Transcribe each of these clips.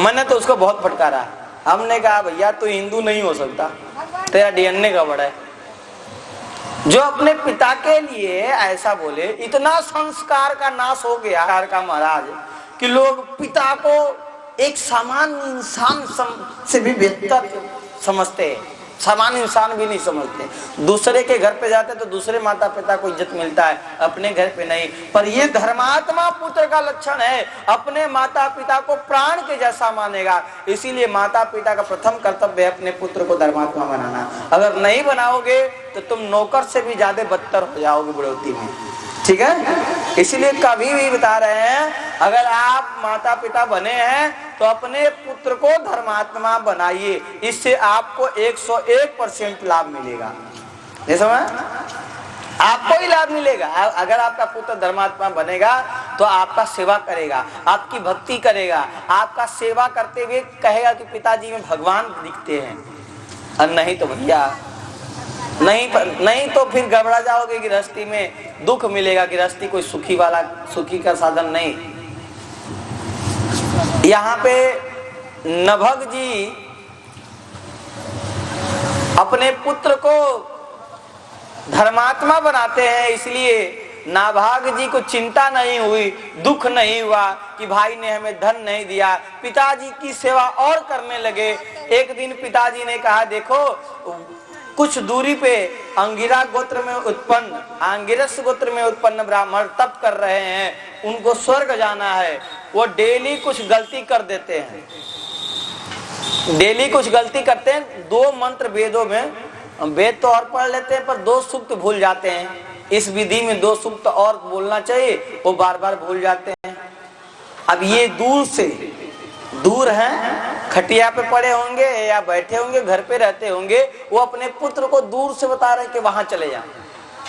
मैंने तो उसको बहुत फटकारा। हमने कहा भैया तू हिंदू नहीं हो सकता, तेरा डीएनए गड़बड़ है। जो अपने पिता के लिए ऐसा बोले, इतना संस्कार का नाश हो गया का महाराज कि लोग पिता को एक सामान्य इंसान से भी बेहतर समझते हैं, सामान्य इंसान भी नहीं समझते। दूसरे के घर पे जाते तो दूसरे माता पिता को इज्जत मिलता है, अपने घर पे नहीं। पर ये धर्मात्मा पुत्र का लक्षण है, अपने माता पिता को प्राण के जैसा मानेगा। इसीलिए माता पिता का प्रथम कर्तव्य है अपने पुत्र को धर्मात्मा बनाना। अगर नहीं बनाओगे तो तुम नौकर से भी ज्यादा बदतर हो जाओगे बुढ़ौती में, ठीक है। इसीलिए कभी भी बता रहे हैं, अगर आप माता पिता बने हैं तो अपने पुत्र को धर्मात्मा बनाइए, इससे आपको 101% लाभ मिलेगा। ये समझ, आपको ही लाभ मिलेगा। अगर आपका पुत्र धर्मात्मा बनेगा तो आपका सेवा करेगा, आपकी भक्ति करेगा, आपका सेवा करते हुए कहेगा कि पिताजी में भगवान दिखते हैं। और नहीं तो भैया नहीं तो फिर घबरा जाओगे, गृहस्थी में दुख मिलेगा। गृहस्थी कोई सुखी का साधन नहीं। यहाँ पे नभग जी अपने पुत्र को धर्मात्मा बनाते हैं, इसलिए नाभाग जी को चिंता नहीं हुई, दुख नहीं हुआ कि भाई ने हमें धन नहीं दिया। पिताजी की सेवा और करने लगे। एक दिन पिताजी ने कहा, देखो कुछ दूरी पे अंगिरस गोत्र में उत्पन्न ब्राह्मण तप कर रहे हैं, उनको स्वर्ग जाना है। वो डेली कुछ गलती कर देते हैं, डेली कुछ गलती करते हैं। 2 मंत्र वेदों में, वेद तो और पढ़ लेते हैं पर 2 सूक्त भूल जाते हैं। इस विधि में 2 सूक्त और बोलना चाहिए, वो बार बार भूल जाते हैं। अब ये दूर हैं, खटिया पे पड़े होंगे या बैठे होंगे, घर पे रहते होंगे, वो अपने पुत्र को दूर से बता रहे हैं कि वहां चले जाओ।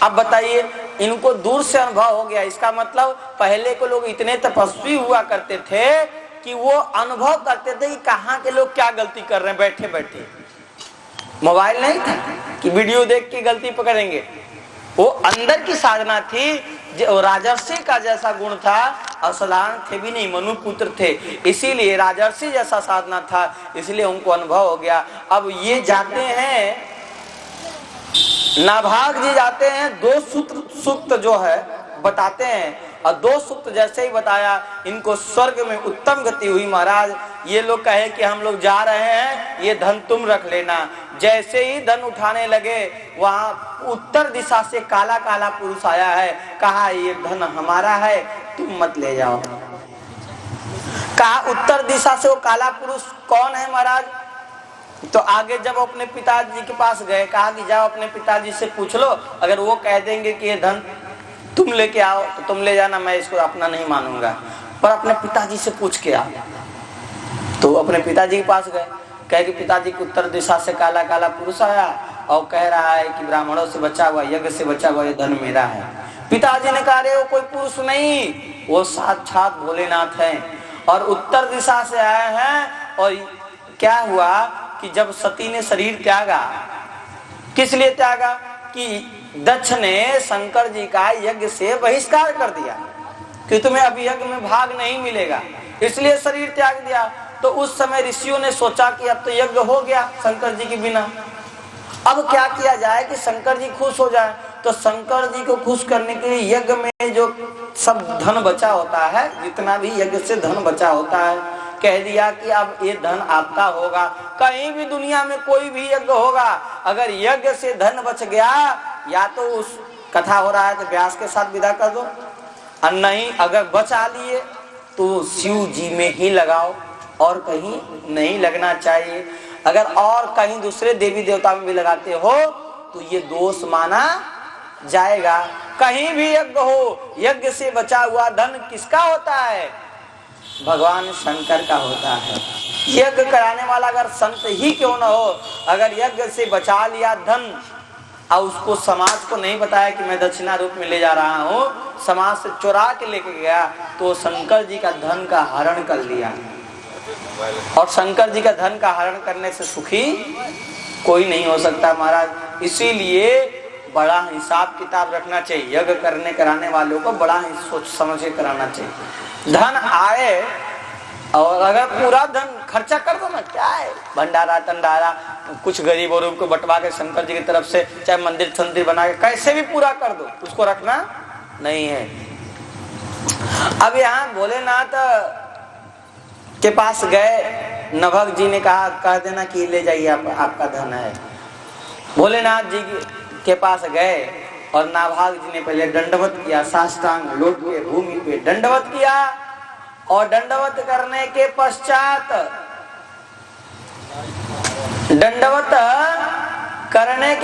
अब बताइए, इनको दूर से अनुभव हो गया। इसका मतलब पहले को लोग इतने तपस्वी हुआ करते थे कि वो अनुभव करते थे कि कहाँ के लोग क्या गलती कर रहे हैं बैठे बैठे। मोबाइल नहीं था कि वीडियो देख के गलती पकड़ेंगे। वो अंदर की साधना थी, राजर्षि का जैसा गुण था। और साधारण थे भी नहीं, मनु पुत्र थे, इसीलिए राजर्षि जैसा साधना था, इसलिए उनको अनुभव हो गया। अब ये जाते हैं, नाभाग जी जाते हैं, 2 सूक्त जो है बताते हैं, और 2 सूक्त जैसे ही बताया, इनको स्वर्ग में उत्तम गति हुई। महाराज ये लोग कहे कि हम लोग जा रहे हैं, ये धन तुम रख लेना। जैसे ही धन उठाने लगे, वहां उत्तर दिशा से काला काला पुरुष आया है, कहा ये धन हमारा है, तुम मत ले जाओ। कहा उत्तर दिशा से वो काला पुरुष कौन है महाराज? तो आगे जब अपने पिताजी के पास गए, कहा कि जाओ अपने पिताजी से पूछ लो, अगर वो कह देंगे कि ये धन तुम लेके आओ तो तुम ले जाना, मैं इसको अपना नहीं मानूंगा, पर अपने पिताजी से पूछ के आओ। तो अपने पिताजी के पास गए, कहे कि पिताजी की उत्तर दिशा से काला काला पुरुष आया और कह रहा है कि ब्राह्मणों से बचा हुआ, यज्ञ से बचा हुआ ये धन मेरा है। पिताजी ने कहा, रे वो कोई पुरुष नहीं, वो साक्षात भोलेनाथ हैं और उत्तर दिशा से आए हैं। और क्या हुआ कि जब सती ने शरीर त्यागा, किस लिए त्यागा? कि दक्ष ने शंकर जी का यज्ञ से बहिष्कार कर दिया कि तुम्हें अब यज्ञ में भाग नहीं मिलेगा, इसलिए शरीर त्याग दिया। तो उस समय ऋषियों ने सोचा कि अब तो यज्ञ हो गया शंकर जी के बिना, अब क्या किया जाए कि शंकर जी खुश हो जाए। तो शंकर जी को खुश करने के लिए यज्ञ में जो सब धन बचा होता है, जितना भी यज्ञ से धन बचा होता है, कह दिया कि अब ये धन आपका होगा। कहीं भी दुनिया में कोई भी यज्ञ होगा, अगर यज्ञ से धन बच गया, या तो उस कथा हो रहा है तो व्यास के साथ विदा कर दो, और नहीं अगर बचा लिए तो शिव जी में ही लगाओ, और कहीं नहीं लगना चाहिए। अगर और कहीं दूसरे देवी देवता में भी लगाते हो तो ये दोष माना जाएगा। कहीं भी यज्ञ हो, यज्ञ से बचा हुआ धन किसका होता है? भगवान शंकर का होता है। यज्ञ कराने वाला अगर संत ही क्यों न हो, अगर यज्ञ से बचा लिया धन और उसको समाज को नहीं बताया कि मैं दक्षिणा रूप में ले जा रहा हूँ, समाज से चुरा के लेके गया, तो शंकर जी का धन का हरण कर लिया। और शंकर जी का धन का हरण करने से सुखी कोई नहीं हो सकता महाराज। इसीलिए बड़ा हिसाब किताब रखना चाहिए, यज्ञ करने कराने वालों को बड़ा ही सोच समझ के कराना चाहिए। धन आए और अगर पूरा धन खर्चा कर दो ना, क्या है भंडारा टंडारा, कुछ गरीब और को बंटवा के शंकर जी की तरफ से, चाहे मंदिर संदिर बना के कैसे भी पूरा कर दो, उसको रखना नहीं है। अब यहाँ भोलेनाथ के पास गए, नभग जी ने कह देना कि ले जाइए आपका धन है। भोलेनाथ जी के पास गए और नाभाग जी ने पहले दंडवत किया, साष्टांग लौट के भूमि पे दंडवत किया, और दंडवत करने के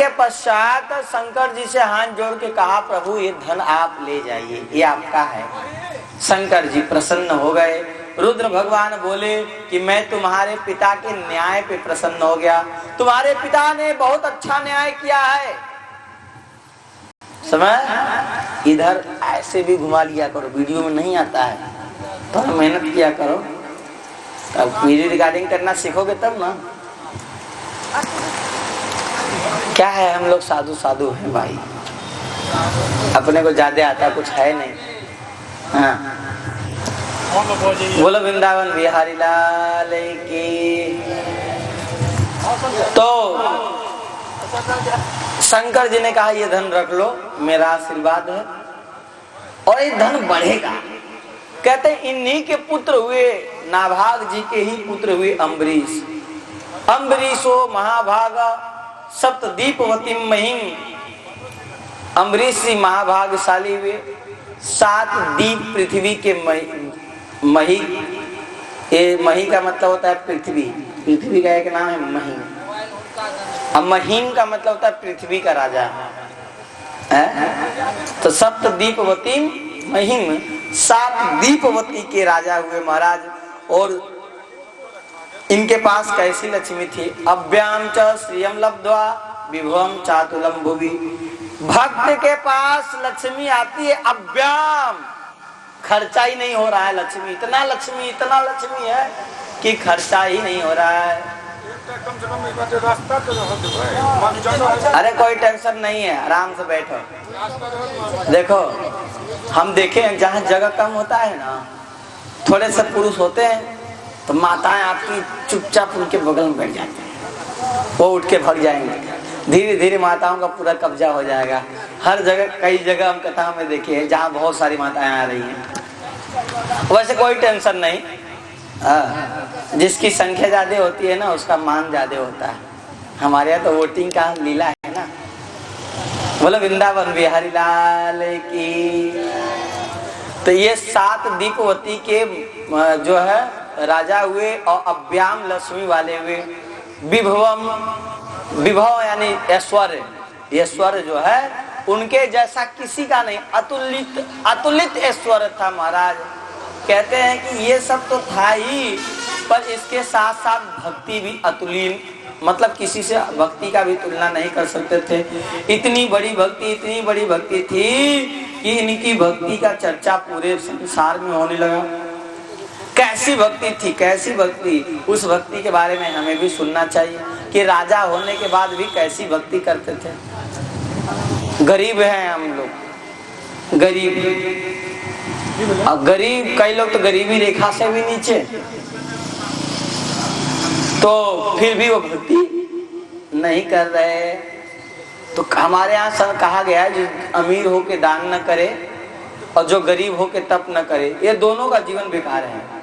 पश्चात शंकर जी से हाथ जोड़ के कहा, प्रभु ये धन आप ले जाइए, ये आपका है। शंकर जी प्रसन्न हो गए। रुद्र भगवान बोले कि मैं तुम्हारे पिता के न्याय पे प्रसन्न हो गया, तुम्हारे पिता ने बहुत अच्छा न्याय किया है। समझ, इधर ऐसे भी घुमा लिया करो, वीडियो में नहीं आता है, थोड़ा मेहनत किया करो, तब मेरी रिकॉर्डिंग करना सीखोगे तब ना। क्या है, हम लोग साधु साधु हैं भाई, अपने को ज्यादा आता कुछ है नहीं। हाँ, बोलो वृंदावन बिहारी लाल की। तो शंकर जी ने कहा ये धन रख लो, मेरा आशीर्वाद है, और ये धन बढ़ेगा। कहते इन्हीं के पुत्र हुए, नाभाग जी के ही पुत्र हुए अम्बरीश। अम्बरीशो महाभागा सप्तदीपवती महिम। अम्बरीश जी महाभागशाली हुए, 7 दीप पृथ्वी के मही। ये मही का मतलब होता है पृथ्वी, पृथ्वी का एक नाम है मही। अब महीम का मतलब होता है पृथ्वी का राजा है। तो सप्तदीपवती महिम, 7 दीपवती के राजा हुए महाराज। और इनके पास कैसी लक्ष्मी थी, अव्याम च श्रियम लब्ध्वा विभवम चातुलम भुवि। भक्त के पास लक्ष्मी आती है अव्याम, खर्चा ही नहीं हो रहा है लक्ष्मी, इतना लक्ष्मी है कि खर्चा ही नहीं हो रहा है। अरे कोई टेंशन नहीं है, आराम से बैठो। देखो हम देखें जहाँ जगह कम होता है ना, थोड़े से पुरुष होते हैं तो माताएं आपकी चुपचाप उनके बगल में बैठ जाती हैं, वो उठ के भाग जाएंगे। धीरे धीरे माताओं का पूरा कब्जा हो जाएगा। हर जगह, कई जगह हम कथा में देखे हैं जहाँ बहुत सारी माताएं आ रही हैं। वैसे कोई टेंशन नहीं, जिसकी संख्या ज्यादा होती है ना उसका मान ज्यादा होता है। हमारे यहाँ तो वोटिंग का लीला है ना। बोलो वृंदावन बिहारी लाल की। तो ये 7 दीपवती के जो है राजा हुए, और अव्याम लक्ष्मी वाले हुए। विभवम, विभव यानी ऐश्वर्य, ऐश्वर्य जो है उनके जैसा किसी का नहीं, अतुलित ऐश्वर्य था महाराज। कहते हैं कि ये सब तो था ही, पर इसके साथ साथ भक्ति भी अतुलीन, मतलब किसी से भक्ति का भी तुलना नहीं कर सकते थे। इतनी बड़ी भक्ति थी कि इनकी भक्ति का चर्चा पूरे संसार में होने लगा। कैसी भक्ति थी, कैसी भक्ति, उस भक्ति के बारे में हमें भी सुनना चाहिए कि राजा होने के बाद भी कैसी भक्ति करते थे। गरीब हैं हम लोग, गरीब, अब गरीब, कई लोग तो गरीबी रेखा से भी नीचे, तो फिर भी वो भक्ति नहीं कर रहे। तो हमारे यहाँ कहा गया है जो अमीर होके दान न करे और जो गरीब होके तप न करे, ये दोनों का जीवन बेकार है।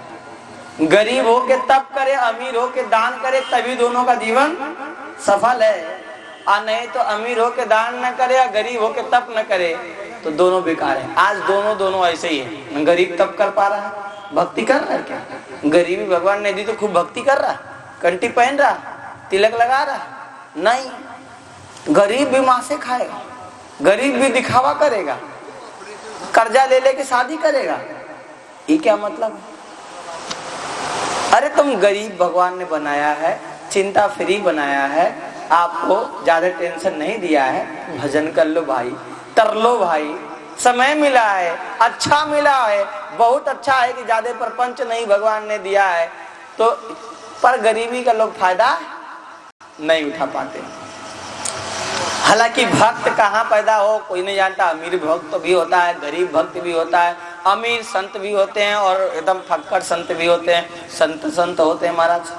गरीब होके तप करे, अमीर होके दान करे, तभी दोनों का जीवन सफल है। और नहीं तो अमीर होके दान न करे या गरीब होके तप न करे तो दोनों बेकार है। आज दोनों ऐसे ही है। गरीब तप कर पा रहा है, भक्ति कर रहा है क्या? गरीबी भगवान ने दी तो खूब भक्ति कर रहा, कंठी पहन रहा, तिलक लगा रहा, नहीं। गरीब भी माँ से खाएगा, गरीब भी दिखावा करेगा, कर्जा ले लेके शादी करेगा, ये क्या मतलब है? अरे तुम गरीब भगवान ने बनाया है, चिंता फ्री बनाया है, आपको ज्यादा टेंशन नहीं दिया है, भजन कर लो भाई, तर लो भाई, समय मिला है, अच्छा मिला है, बहुत अच्छा है कि ज्यादा प्रपंच नहीं भगवान ने दिया है। तो पर गरीबी का लोग फायदा नहीं उठा पाते। हालांकि भक्त कहाँ पैदा हो कोई नहीं जानता, अमीर भक्त भी होता है, गरीब भक्त भी होता है, अमीर संत भी होते हैं और एकदम फक्कड़ संत भी होते हैं। संत होते हैं महाराज।